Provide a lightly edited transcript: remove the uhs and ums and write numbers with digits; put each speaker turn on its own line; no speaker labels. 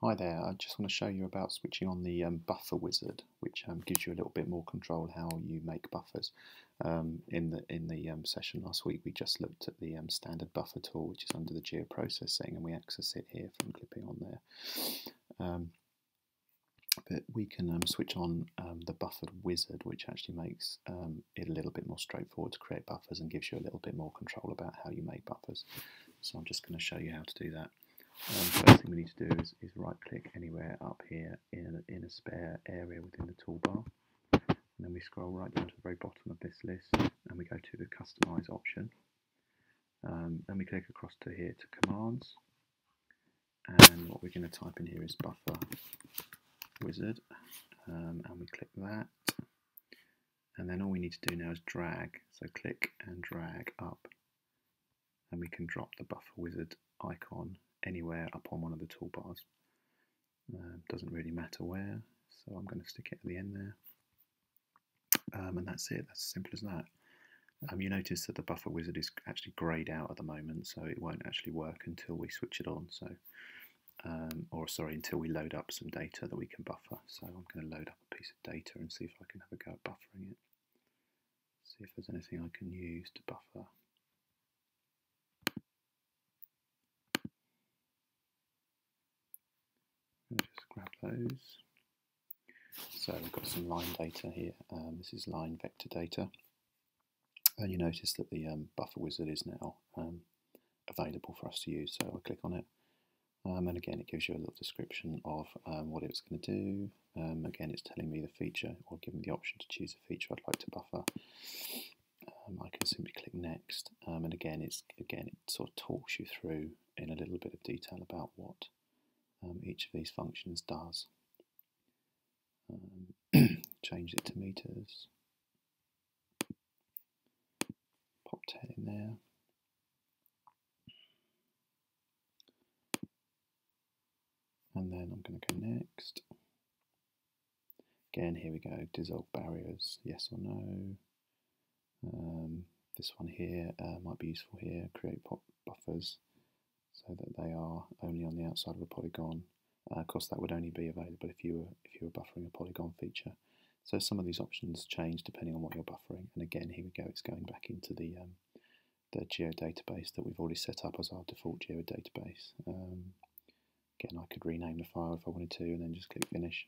Hi there, I just want to show you about switching on the buffer wizard, which gives you a little bit more control how you make buffers. In the session last week, we just looked at the standard buffer tool, which is under the geoprocessing, and we access it here from clipping on there. But we can switch on the buffered wizard, which actually makes it a little bit more straightforward to create buffers and gives you a little bit more control about how you make buffers. So I'm just going to show you how to do that. First thing we need to do is right click anywhere up here in a spare area within the toolbar, and then we scroll right down to the very bottom of this list and we go to the customize option. Then we click across to here to commands, and what we're going to type in here is buffer wizard, and we click that, and then all we need to do now is drag, so click and drag up, and we can drop the buffer wizard icon anywhere up on one of the toolbars. Doesn't really matter where, so I'm going to stick it at the end there, and that's it. That's as simple as that. You notice that the buffer wizard is actually greyed out at the moment, so it won't actually work until we switch it on. So, until we load up some data that we can buffer. So I'm going to load up a piece of data and see if I can have a go at buffering it. See if there's anything I can use to buffer. I'll just grab those. So we've got some line data here. This is line vector data. And you notice that the buffer wizard is now available for us to use. So I'll click on it. And again, it gives you a little description of what it's going to do. Again, it's telling me the feature, or giving me the option to choose a feature I'd like to buffer. I can simply click next, and again, it sort of talks you through in a little bit of detail about what each of these functions does. Change it to meters. Pop 10 in there. And then I'm going to go next. Again, here we go, dissolve barriers, yes or no. This one here might be useful here, create buffers so that they are only on the outside of a polygon. Of course, that would only be available if you were buffering a polygon feature. So some of these options change depending on what you're buffering. And again, here we go, it's going back into the geodatabase that we've already set up as our default geodatabase. Again, I could rename the file if I wanted to, and then just click finish.